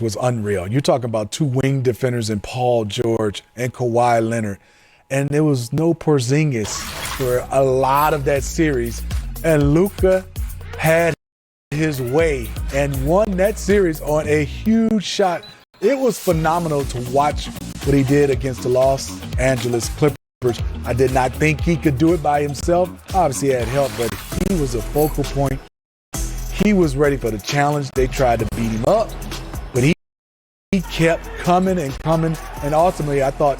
was unreal. You're talking about two wing defenders in Paul George and Kawhi Leonard. And there was no Porzingis for a lot of that series. And Luka had his way and won that series on a huge shot. It was phenomenal to watch what he did against the Los Angeles Clippers. I did not think he could do it by himself. Obviously, he had help, but he was a focal point. He was ready for the challenge. They tried to beat him up, but he kept coming and coming. And ultimately, I thought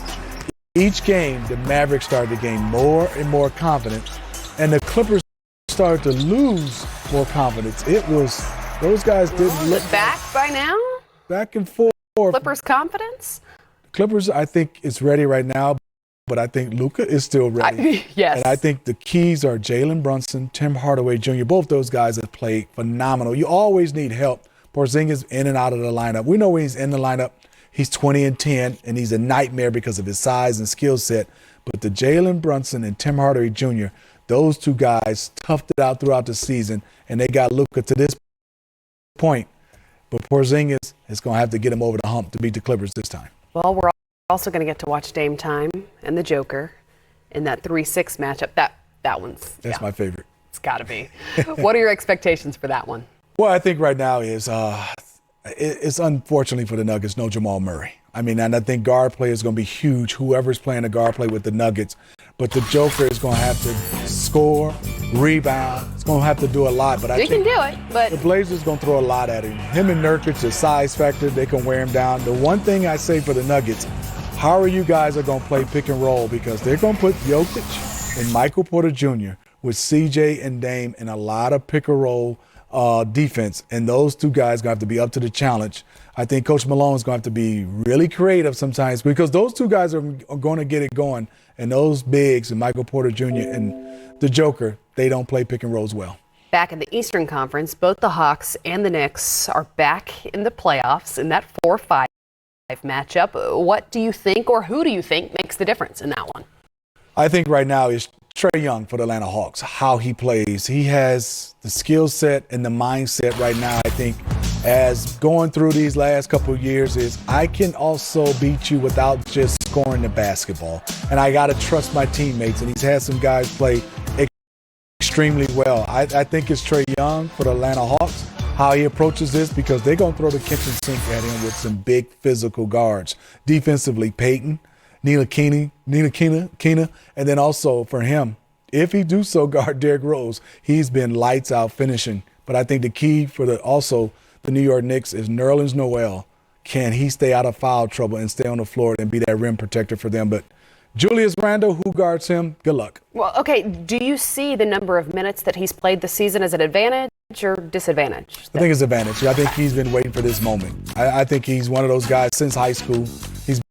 each game, the Mavericks started to gain more and more confidence, and the Clippers started to lose more confidence. It was, those guys didn't look back by now? Back and forth. Clippers confidence? Clippers, I think, is ready right now, but I think Luka is still ready. Yes. And I think the keys are Jalen Brunson, Tim Hardaway Jr. Both those guys have played phenomenal. You always need help. Porzingis in and out of the lineup. We know when he's in the lineup, he's 20-10, and he's a nightmare because of his size and skill set. But the Jalen Brunson and Tim Hardaway Jr., those two guys toughed it out throughout the season, and they got Luka to this point. But Porzingis is going to have to get him over the hump to beat the Clippers this time. Well, we're also going to get to watch GameTime and the Joker in that 3-6 matchup. That one's my favorite. It's got to be. What are your expectations for that one? Well, I think right now is it's unfortunately for the Nuggets, no Jamal Murray. I mean, and I think guard play is going to be huge, whoever's playing the guard play with the Nuggets. But the Joker is going to have to score, rebound. It's going to have to do a lot. But I think can do it, but the Blazers going to throw a lot at him. Him and Nurkic, the size factor, they can wear him down. The one thing I say for the Nuggets, how are you guys are going to play pick and roll? Because they're going to put Jokic and Michael Porter Jr. with CJ and Dame in a lot of pick and roll defense, and those two guys going to have to be up to the challenge. I think Coach Malone is going to have to be really creative sometimes because those two guys are going to get it going, and those bigs and Michael Porter Jr. and the Joker, they don't play pick and rolls well. Back in the Eastern Conference, both the Hawks and the Knicks are back in the playoffs in that 4-5 matchup. What do you think, or who do you think makes the difference in that one? I think right now is Trae Young for the Atlanta Hawks, how he plays. He has the skill set and the mindset right now, I think, as going through these last couple of years is I can also beat you without just scoring the basketball. And I got to trust my teammates. And he's had some guys play extremely well. I think it's Trae Young for the Atlanta Hawks, how he approaches this, because they're going to throw the kitchen sink at him with some big physical guards. Defensively, Peyton, Nina Kina, and then also for him, if he do so guard Derrick Rose, he's been lights out finishing. But I think the key for the New York Knicks is Nerlens Noel. Can he stay out of foul trouble and stay on the floor and be that rim protector for them? But Julius Randle, who guards him, good luck. Well, okay, do you see the number of minutes that he's played this season as an advantage or disadvantage? I think it's advantage. I think he's been waiting for this moment. I think he's one of those guys since high school. He's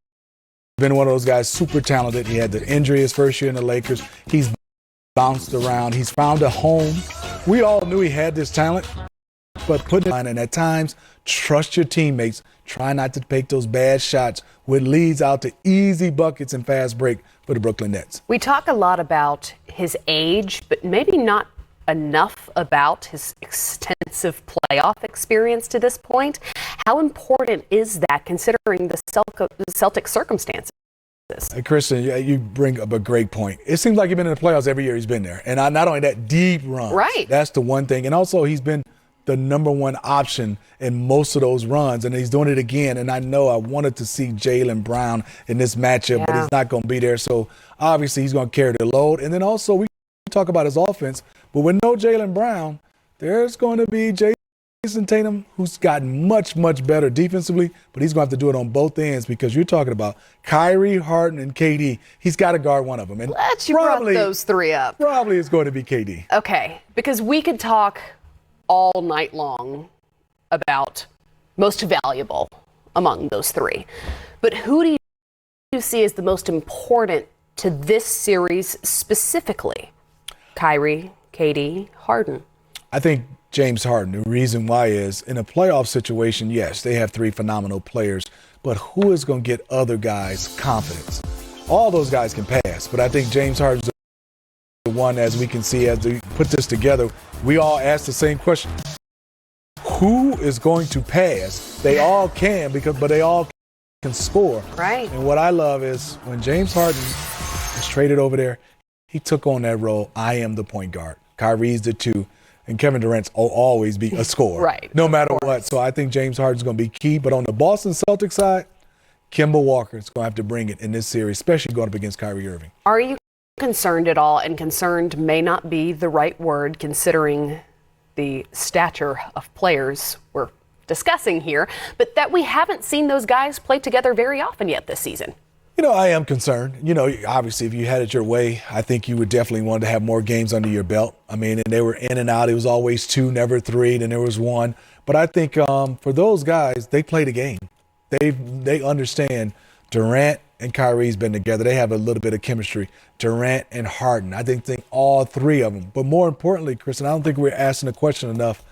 been one of those guys, super talented. He had the injury his first year in the Lakers. He's bounced around. He's found a home. We all knew he had this talent, but put it on, and at times, trust your teammates. Try not to take those bad shots, which leads out to easy buckets and fast break for the Brooklyn Nets. We talk a lot about his age, but maybe not enough about his extensive playoff experience to this point. How important is that considering the Celtic circumstances? Hey, Christian, you bring up a great point. It seems like he's been in the playoffs every year he's been there. And not only that, deep runs. Right. That's the one thing. And also he's been the number one option in most of those runs, and he's doing it again. And I know I wanted to see Jaylen Brown in this matchup, but he's not going to be there. So obviously he's going to carry the load. And then also we talk about his offense, but with no Jaylen Brown, there's going to be Jason Tatum, who's gotten much, much better defensively, but he's going to have to do it on both ends because you're talking about Kyrie, Harden, and KD. He's got to guard one of them. And you brought those three up. Probably it's going to be KD. Okay, because we could talk all night long about most valuable among those three. But who do you see as the most important to this series specifically? Kyrie, KD, Harden. I think James Harden. The reason why is in a playoff situation, yes, they have three phenomenal players, but who is going to get other guys confidence? All those guys can pass, but I think James Harden's the one, as we can see, as we put this together, we all ask the same question. who is going to pass. They all can, but they all can score. Right. And what I love is when James Harden was traded over there, he took on that role. I am the point guard. Kyrie's the 2. And Kevin Durant's will always be a scorer. Right. No matter what. So I think James Harden's going to be key. But on the Boston Celtics side, Kemba Walker's going to have to bring it in this series, especially going up against Kyrie Irving. Are you concerned at all? And concerned may not be the right word considering the stature of players we're discussing here, but that we haven't seen those guys play together very often yet this season. I am concerned. Obviously, if you had it your way, I think you would definitely want to have more games under your belt. I mean, and they were in and out. It was always 2, never 3, then there was 1. But I think for those guys, they play the game. They understand Durant and Kyrie's been together. They have a little bit of chemistry. Durant and Harden. I think all 3 of them. But more importantly, Kristen, I don't think we're asking the question enough.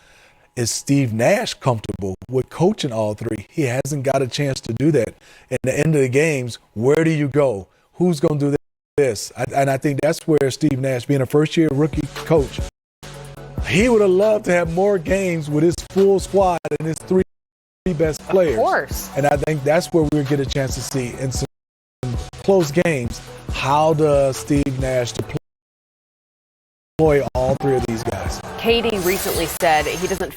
Is Steve Nash comfortable with coaching all 3? He hasn't got a chance to do that. At the end of the games, where do you go? Who's going to do this? And I think that's where Steve Nash, being a first-year rookie coach, he would have loved to have more games with his full squad and his 3 best players. Of course. And I think that's where we'll get a chance to see in some close games, how does Steve Nash deploy all 3 of these guys? KD recently said he doesn't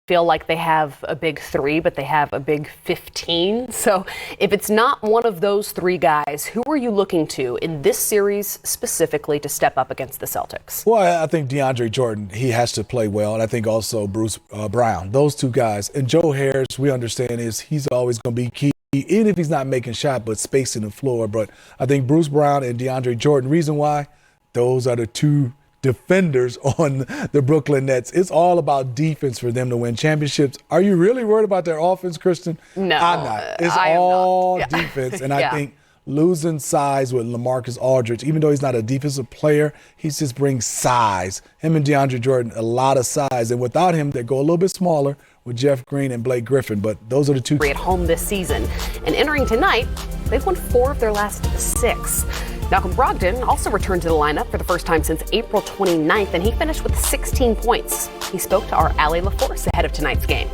feel like they have a big 3, but they have a big 15. So if it's not one of those 3 guys, who are you looking to in this series specifically to step up against the Celtics? Well, I think DeAndre Jordan, he has to play well. And I think also Bruce Brown, those 2 guys. And Joe Harris, we understand he's always going to be key, even if he's not making shot, but spacing the floor. But I think Bruce Brown and DeAndre Jordan, reason why, those are the 2 defenders on the Brooklyn Nets. It's all about defense for them to win championships. Are you really worried about their offense, Kristen? No. I'm not. It's all defense. And I think losing size with LaMarcus Aldridge, even though he's not a defensive player, he just brings size. Him and DeAndre Jordan, a lot of size. And without him, they go a little bit smaller with Jeff Green and Blake Griffin. But those are the 2. At home this season. And entering tonight, they've won 4 of their last 6. Malcolm Brogdon also returned to the lineup for the first time since April 29th, and he finished with 16 points. He spoke to our Allie LaForce ahead of tonight's game.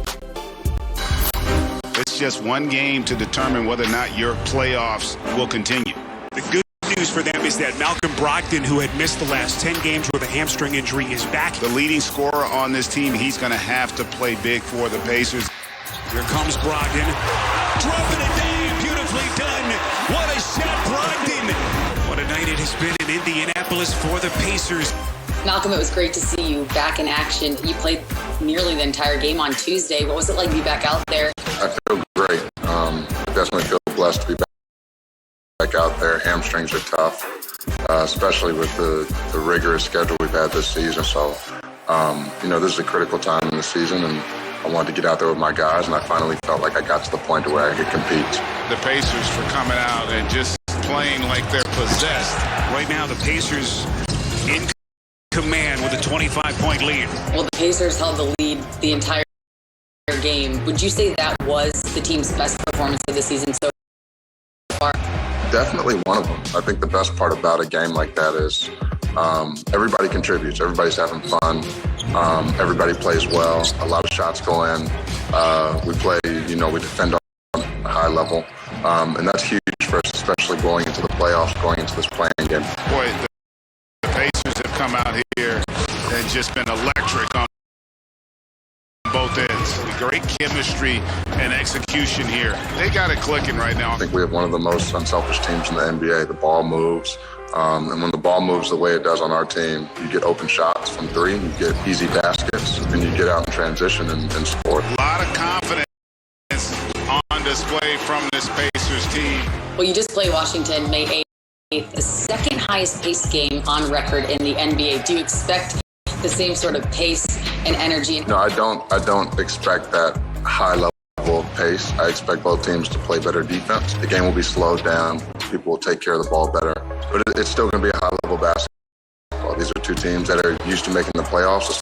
It's just one game to determine whether or not your playoffs will continue. The good news for them is that Malcolm Brogdon, who had missed the last 10 games with a hamstring injury, is back. The leading scorer on this team, he's going to have to play big for the Pacers. Here comes Brogdon. Dropping it down. Beautifully done. What a shot, Brogdon. What a night it has been in Indianapolis for the Pacers. Malcolm, it was great to see you back in action. You played nearly the entire game on Tuesday. What was it like to be back out there? I feel great. I definitely feel blessed to be back out there. Hamstrings are tough, especially with the rigorous schedule we've had this season. So, this is a critical time in the season, and I wanted to get out there with my guys, and I finally felt like I got to the point where I could compete. The Pacers for coming out and just playing like they're possessed. Right now, the Pacers in command with a 25-point lead. Well, the Pacers held the lead the entire game. Would you say that was the team's best performance of the season so far? Definitely one of them. I think the best part about a game like that is everybody contributes. Everybody's having fun. Everybody plays well. A lot of shots go in. We play, we defend on a high level. And that's huge for us, especially going into the playoffs, going into this playing game. Boy, the Pacers have come out here and just been electric on both ends. Great chemistry and execution here. They got it clicking right now. I think we have one of the most unselfish teams in the NBA. The ball moves. And when the ball moves the way it does on our team, you get open shots from 3, you get easy baskets, and you get out in transition and score. A lot of confidence on display from this Pacers team. Well, you just played Washington May 8th, the second highest paced game on record in the NBA. Do you expect the same sort of pace and energy? No, I don't expect that high level of pace. I expect both teams to play better defense. The game will be slowed down. People will take care of the ball better. But it's still going to be a high level basketball. These are 2 teams that are used to making the playoffs,